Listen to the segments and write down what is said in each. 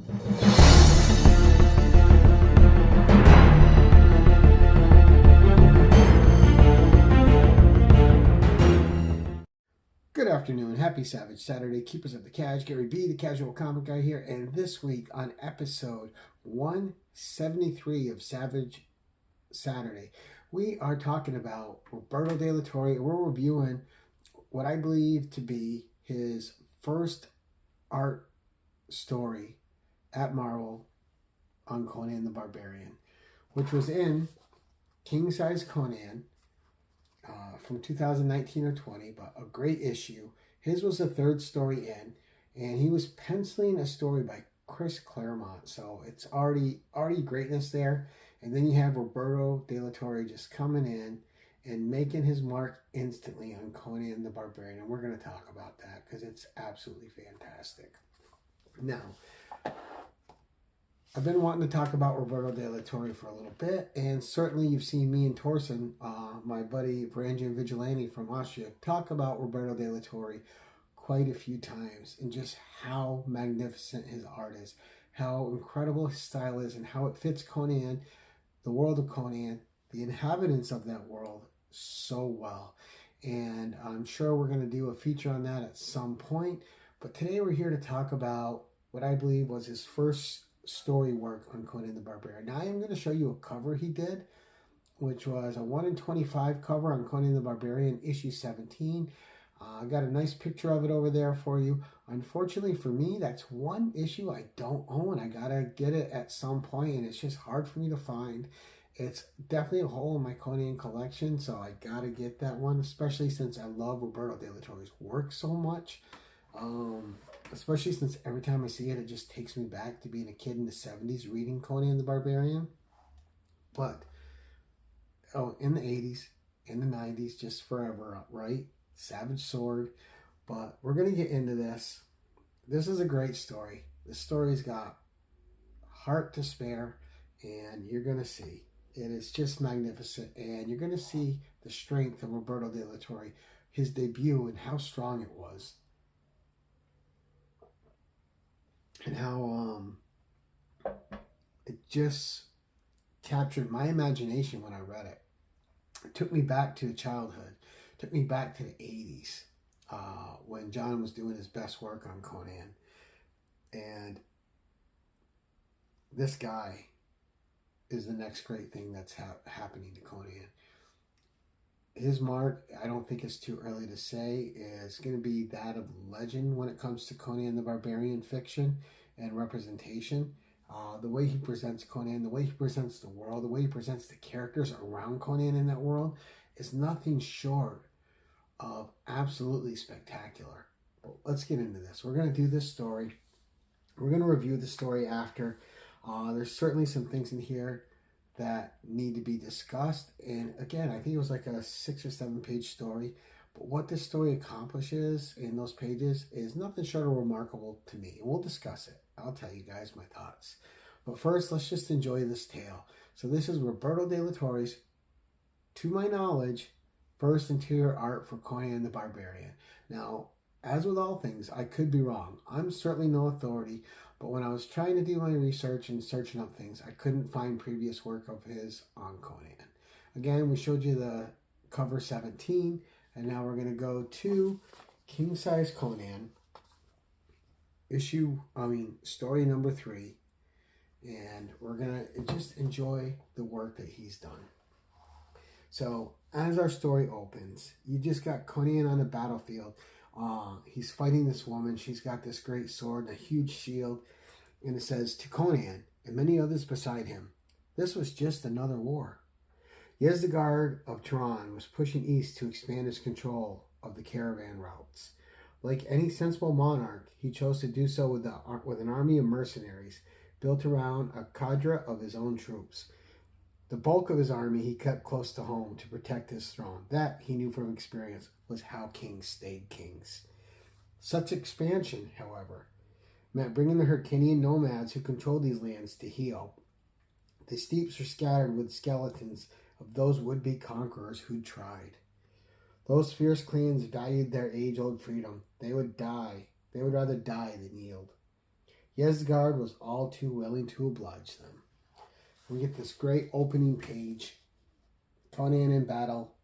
Good afternoon. Happy Savage Saturday. Keepers of the Cash. Gary B, the casual comic guy here. And this week on episode 173 of Savage Saturday, we are talking about Roberto de la Torre, and we're reviewing what I believe to be his first art story at Marvel on Conan the Barbarian, which was in King Size Conan from 2019 or 20, but a great issue. His was the third story in, and he was penciling a story by Chris Claremont, so it's already greatness there. And then you have Roberto de la Torre just coming in and making his mark instantly on Conan the Barbarian, and we're going to talk about that because it's absolutely fantastic. Now, I've been wanting to talk about Roberto de la Torre for a little bit, and certainly you've seen me and Torsen, my buddy Varangian Vigilante from Austria, talk about Roberto de la Torre quite a few times, and just how magnificent his art is, how incredible his style is, and how it fits Conan, the world of Conan, the inhabitants of that world so well. And I'm sure we're going to do a feature on that at some point, but today we're here to talk about what I believe was his first story work on Conan the Barbarian. Now I am going to show you a cover he did, which was a 1 in 25 cover on Conan the Barbarian, issue 17. I got a nice picture of it over there for you. Unfortunately for me, that's one issue I don't own. I gotta get it at some point, and it's just hard for me to find. It's definitely a hole in my Conan collection, so I gotta get that one, especially since I love Roberto de la Torre's work so much. Especially since every time I see it, it just takes me back to being a kid in the 70s reading Conan the Barbarian. But, in the 80s, in the 90s, just forever, right? Savage Sword. But we're going to get into this. This is a great story. The story's got heart to spare, and you're going to see. It is just magnificent, and you're going to see the strength of Roberto de la Torre, his debut, and how strong it was. And how it just captured my imagination when I read it. It took me back to childhood. It took me back to the 80s when John was doing his best work on Conan. And this guy is the next great thing that's happening to Conan. His mark, I don't think it's too early to say, is going to be that of legend when it comes to Conan the Barbarian fiction and representation. The way he presents Conan, the way he presents the world, the way he presents the characters around Conan in that world is nothing short of absolutely spectacular. But let's get into this. We're going to do this story. We're going to review the story after. There's certainly some things in here that need to be discussed, and again, I think it was like a 6 or 7 page story, but what this story accomplishes in those pages is nothing short of remarkable to me, and we'll discuss it. I'll tell you guys my thoughts, but first let's just enjoy this tale. So this is Roberto de la Torre's, to my knowledge, first interior art for Conan the Barbarian. Now, as with all things, I could be wrong. I'm certainly no authority, but when I was trying to do my research and searching up things, I couldn't find previous work of his on Conan. Again, we showed you the cover 17, and now we're going to go to King Size Conan, story number 3, and we're going to just enjoy the work that he's done. So, as our story opens, you just got Conan on the battlefield. He's fighting this woman. She's got this great sword and a huge shield. And it says, to Conan and many others beside him, this was just another war. Yezdegerd of Torre was pushing east to expand his control of the caravan routes. Like any sensible monarch, he chose to do so with an army of mercenaries built around a cadre of his own troops. The bulk of his army he kept close to home to protect his throne. That, he knew from experience, was how kings stayed kings. Such expansion, however, meant bringing the Hyrcanian nomads who controlled these lands to heel. The steppes were scattered with skeletons of those would-be conquerors who'd tried. Those fierce clans valued their age-old freedom. They would die. They would rather die than yield. Yezgard was all too willing to oblige them. We get this great opening page. Conan in battle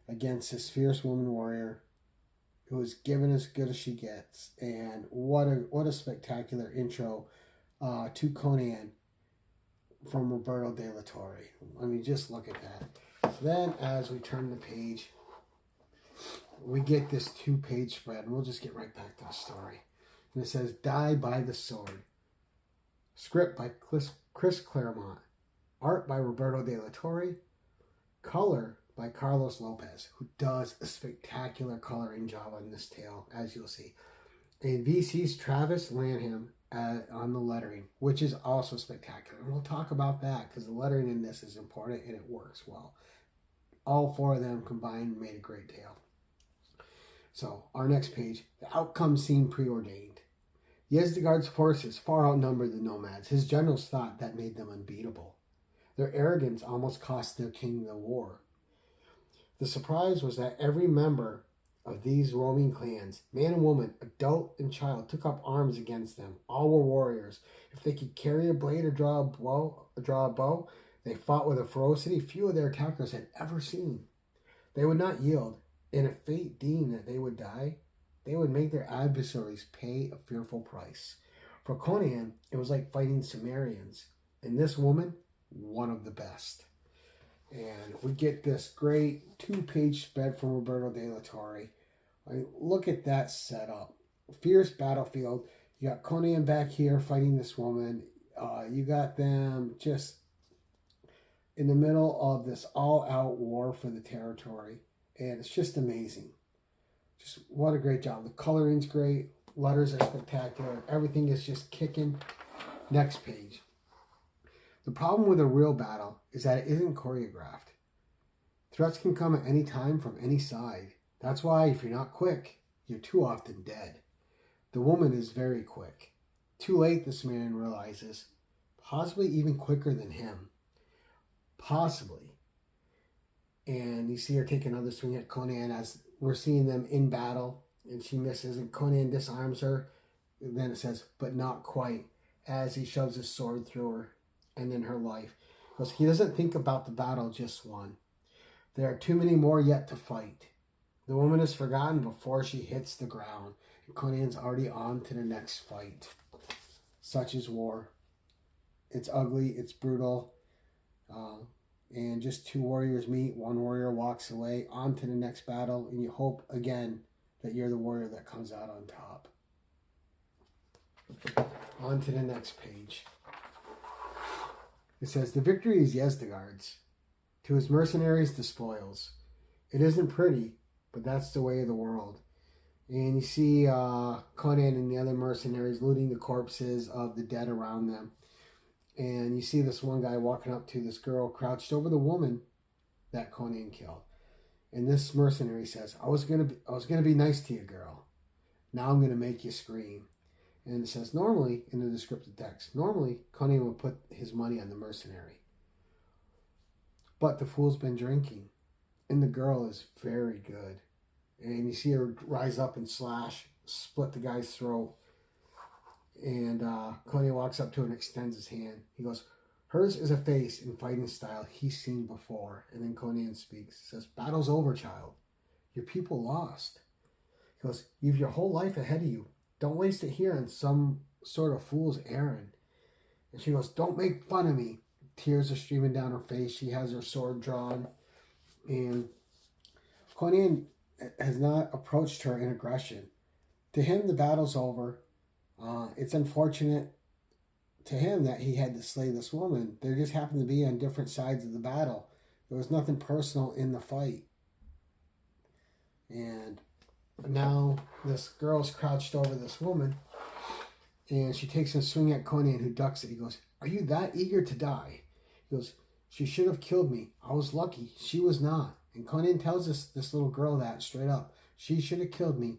against this fierce woman warrior who is given as good as she gets. And what a spectacular intro to Conan from Roberto de la Torre. I mean, just look at that. So then as we turn the page, we get this 2-page spread, and we'll just get right back to the story. And it says, Die by the Sword. Script by Chris Claremont. Art by Roberto de la Torre. Color by Carlos Lopez, who does a spectacular coloring job on this tale, as you'll see. And VC's Travis Lanham on the lettering, which is also spectacular. And we'll talk about that because the lettering in this is important and it works well. All 4 of them combined made a great tale. So, our next page, the outcome seemed preordained. Yezdegard's forces far outnumbered the nomads. His generals thought that made them unbeatable. Their arrogance almost cost their king the war. The surprise was that every member of these roaming clans, man and woman, adult and child, took up arms against them. All were warriors. If they could carry a blade or draw a bow, they fought with a ferocity few of their attackers had ever seen. They would not yield, and if fate deemed that they would die, they would make their adversaries pay a fearful price. For Conan, it was like fighting Sumerians, and this woman, one of the best. And we get this great 2-page spread from Roberto de la Torre. I mean, look at that setup. Fierce battlefield. You got Conan back here fighting this woman. You got them just in the middle of this all-out war for the territory. And it's just amazing. Just what a great job. The coloring's great. Letters are spectacular. Everything is just kicking. Next page. The problem with a real battle is that it isn't choreographed. Threats can come at any time from any side. That's why if you're not quick, you're too often dead. The woman is very quick. Too late, the Sumerian realizes. Possibly even quicker than him. Possibly. And you see her take another swing at Conan as we're seeing them in battle. And she misses and Conan disarms her. And then it says, but not quite, as he shoves his sword through her and in her life. Because he doesn't think about the battle just won. There are too many more yet to fight. The woman is forgotten before she hits the ground. And Conan's already on to the next fight. Such is war. It's ugly, it's brutal. And just 2 warriors meet. One warrior walks away on to the next battle. And you hope again that you're the warrior that comes out on top. On to the next page. It says, the victory is Yezdegard's. To his mercenaries, the spoils. It isn't pretty, but that's the way of the world. And you see Conan and the other mercenaries looting the corpses of the dead around them. And you see this one guy walking up to this girl crouched over the woman that Conan killed. And this mercenary says, I was gonna be nice to you, girl. Now I'm gonna make you scream. And it says, normally, in the descriptive text, normally Conan would put his money on the mercenary. But the fool's been drinking. And the girl is very good. And you see her rise up and slash, split the guy's throat. And Conan walks up to her and extends his hand. He goes, hers is a face and fighting style he's seen before. And then Conan speaks. He says, battle's over, child. Your people lost. He goes, you've your whole life ahead of you. Don't waste it here on some sort of fool's errand. And she goes, don't make fun of me. Tears are streaming down her face. She has her sword drawn. And Conan has not approached her in aggression. To him, the battle's over. It's unfortunate to him that he had to slay this woman. They just happened to be on different sides of the battle. There was nothing personal in the fight. And now this girl's crouched over this woman. And she takes a swing at Conan, who ducks it. He goes, are you that eager to die? He goes, she should have killed me. I was lucky. She was not. And Conan tells this little girl that straight up. She should have killed me.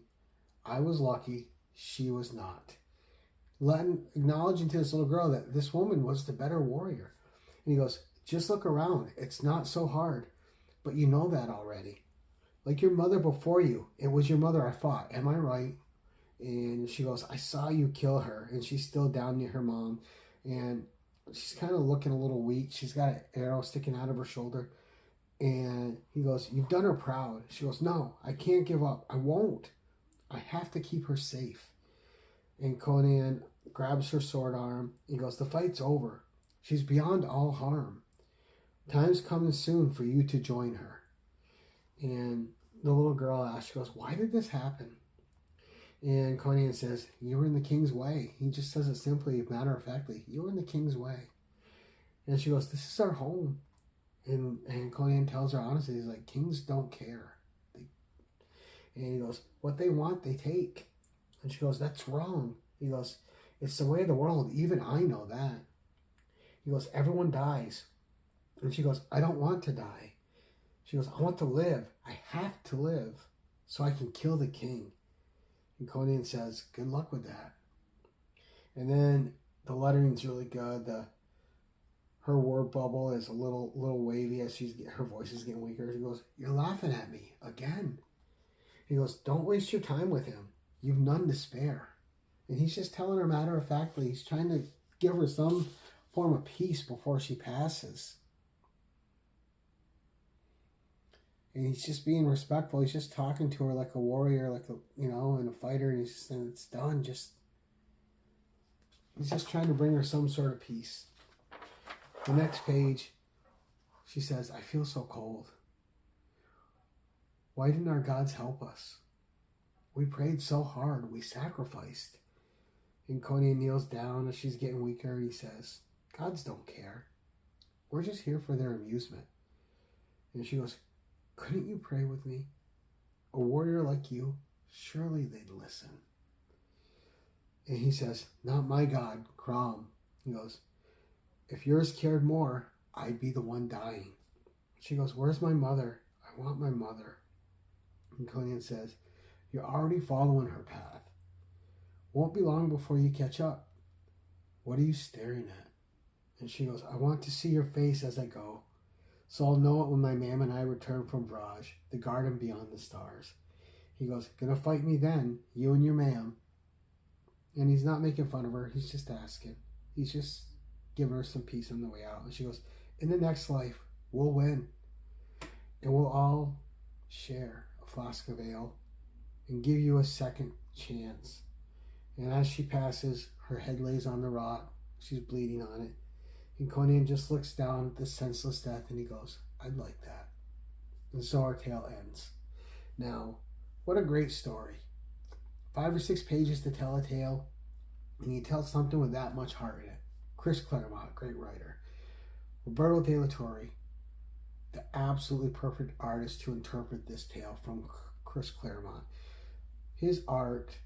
I was lucky. She was not. Acknowledging to this little girl that this woman was the better warrior. And he goes, just look around. It's not so hard. But you know that already. Like your mother before you. It was your mother I fought. Am I right? And she goes, I saw you kill her. And she's still down near her mom. And she's kind of looking a little weak. She's got an arrow sticking out of her shoulder. And he goes, you've done her proud. She goes, no, I can't give up. I won't. I have to keep her safe. And Conan grabs her sword arm. He goes, the fight's over. She's beyond all harm. Time's coming soon for you to join her. And the little girl asks, she goes, why did this happen? And Conan says, you were in the king's way. He just says it simply, matter-of-factly, you were in the king's way. And she goes, this is our home. And Conan tells her honestly, he's like, kings don't care. And he goes, what they want, they take. And she goes, that's wrong. He goes, it's the way of the world. Even I know that. He goes, everyone dies. And she goes, I don't want to die. She goes, I want to live. I have to live so I can kill the king. And Conan says, good luck with that. And then the lettering's really good. Her word bubble is a little wavy as her voice is getting weaker. She goes, you're laughing at me again. He goes, don't waste your time with him. You've none to spare. And he's just telling her matter-of-factly. He's trying to give her some form of peace before she passes. And he's just being respectful. He's just talking to her like a warrior, like and a fighter. And he's just saying, it's done. He's just trying to bring her some sort of peace. The next page, she says, I feel so cold. Why didn't our gods help us? We prayed so hard. We sacrificed. And Conan kneels down as she's getting weaker. And he says, gods don't care. We're just here for their amusement. And she goes, couldn't you pray with me? A warrior like you, surely they'd listen. And he says, not my god, Crom. He goes, if yours cared more, I'd be the one dying. She goes, where's my mother? I want my mother. And Conan says, you're already following her path. Won't be long before you catch up. What are you staring at? And she goes, I want to see your face as I go. So I'll know it when my ma'am and I return from Braj, the garden beyond the stars. He goes, gonna fight me then, you and your ma'am. And he's not making fun of her. He's just asking. He's just giving her some peace on the way out. And she goes, in the next life, we'll win. And we'll all share a flask of ale and give you a second chance. And as she passes, her head lays on the rock. She's bleeding on it. And Conan just looks down at the senseless death and he goes, I'd like that. And so our tale ends. Now, what a great story. 5 or 6 pages to tell a tale, and you tell something with that much heart in it. Chris Claremont, great writer. Roberto de la Torre, the absolutely perfect artist to interpret this tale from Chris Claremont. His art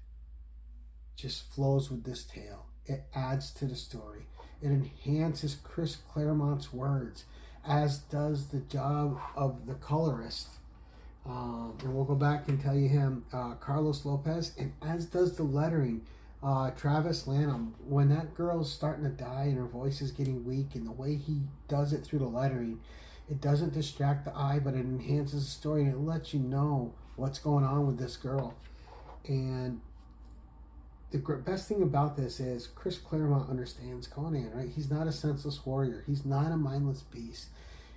just flows with this tale. It adds to the story. It enhances Chris Claremont's words, as does the job of the colorist. And we'll go back and tell you him, Carlos Lopez, and as does the lettering, Travis Lanham. When that girl's starting to die and her voice is getting weak, and the way he does it through the lettering, it doesn't distract the eye, but it enhances the story, and it lets you know what's going on with this girl. And the best thing about this is Chris Claremont understands Conan, right? He's not a senseless warrior. He's not a mindless beast.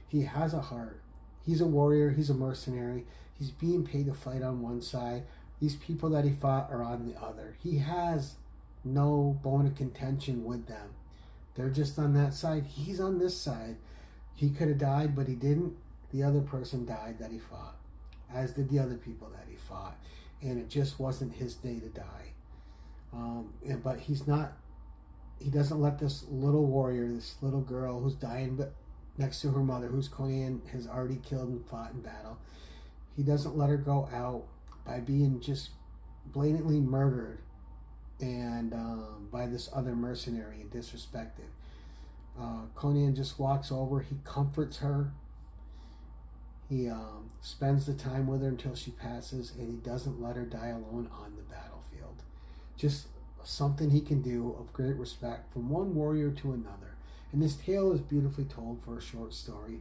He has a heart. He's a warrior. He's a mercenary. He's being paid to fight on one side. These people that he fought are on the other. He has no bone of contention with them. They're just on that side. He's on this side. He could have died, but he didn't. The other person died that he fought, as did the other people that he fought. And it just wasn't his day to die. But he doesn't let this little warrior, this little girl who's dying next to her mother, who's Conan has already killed and fought in battle, he doesn't let her go out by being just blatantly murdered and by this other mercenary and disrespected. Conan just walks over, he comforts her, he spends the time with her until she passes, and he doesn't let her die alone on the battlefield. Just something he can do of great respect from one warrior to another. And this tale is beautifully told for a short story.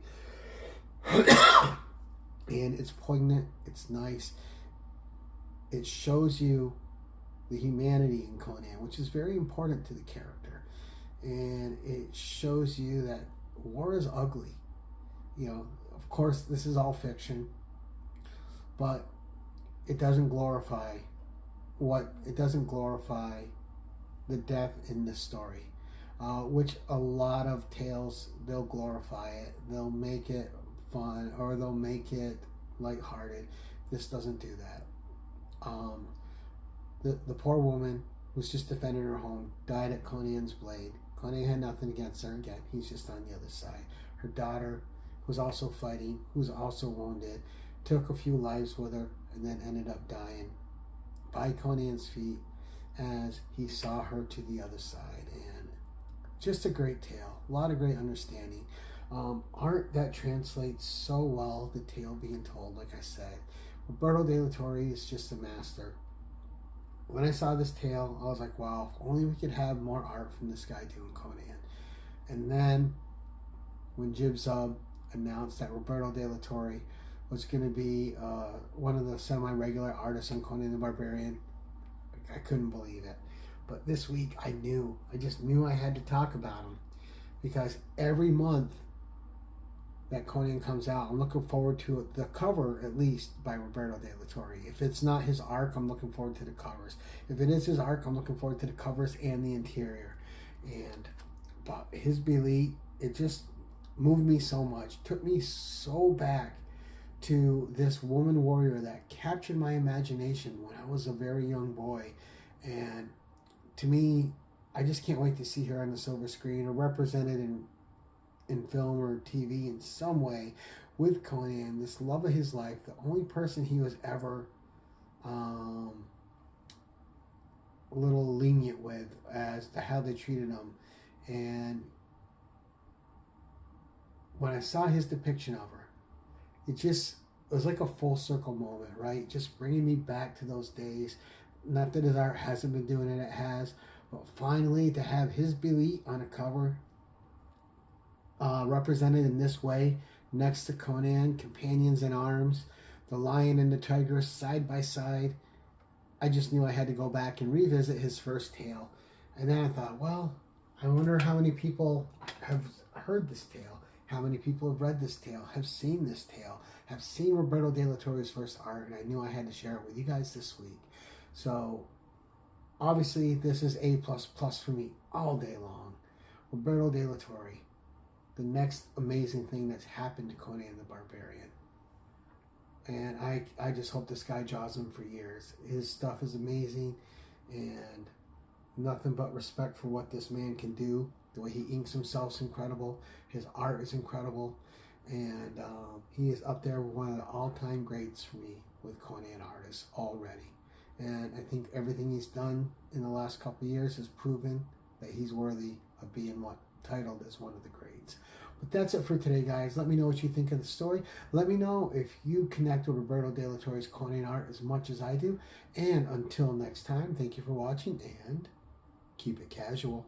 And it's poignant, it's nice. It shows you the humanity in Conan, which is very important to the character. And it shows you that war is ugly. You know, of course, this is all fiction, but it doesn't glorify the death in this story, which a lot of tales, they'll glorify it, they'll make it fun, or they'll make it lighthearted. This doesn't do that. The poor woman who's just defending her home died at Conan's blade. Conan had nothing against her. Again, he's just on the other side. Her daughter was also fighting, who's also wounded, took a few lives with her, and then ended up dying by Conan's feet as he saw her to the other side. And just a great tale, a lot of great understanding. Art that translates so well the tale being told. Like I said, Roberto de la Torre is just a master. When I saw this tale, I was like, wow, if only we could have more art from this guy doing Conan. And then when Jib Zub announced that Roberto de la Torre was going to be one of the semi-regular artists on Conan the Barbarian, I couldn't believe it. But this week I just knew I had to talk about him, because every month that Conan comes out, I'm looking forward to it, the cover at least by Roberto de la Torre. If it's not his arc, I'm looking forward to the covers. If it is his arc, I'm looking forward to the covers and the interior. And but his Belit, it just moved me so much, took me so back to this woman warrior that captured my imagination when I was a very young boy. And to me, I just can't wait to see her on the silver screen or represented in film or TV in some way with Conan, this love of his life, the only person he was ever a little lenient with as to how they treated him. And when I saw his depiction of her, it was like a full circle moment, right? Just bringing me back to those days. Not that his art hasn't been doing it, it has, but finally to have his Belit on a cover, represented in this way, next to Conan, companions in arms, the lion and the tigress side by side. I just knew I had to go back and revisit his first tale. And then I thought, well, I wonder how many people have heard this tale, how many people have read this tale, have seen this tale, have seen Roberto de la Torre's first art, and I knew I had to share it with you guys this week. So obviously this is A++ for me all day long. Roberto de la Torre, the next amazing thing that's happened to Conan the Barbarian. And I just hope this guy jaws him for years. His stuff is amazing, and nothing but respect for what this man can do. The way he inks himself is incredible. His art is incredible. And he is up there with one of the all-time greats for me with Conan artists already. And I think everything he's done in the last couple of years has proven that he's worthy of being titled as one of the greats. But that's it for today, guys. Let me know what you think of the story. Let me know if you connect with Roberto de la Torre's Conan art as much as I do. And until next time, thank you for watching, and keep it casual.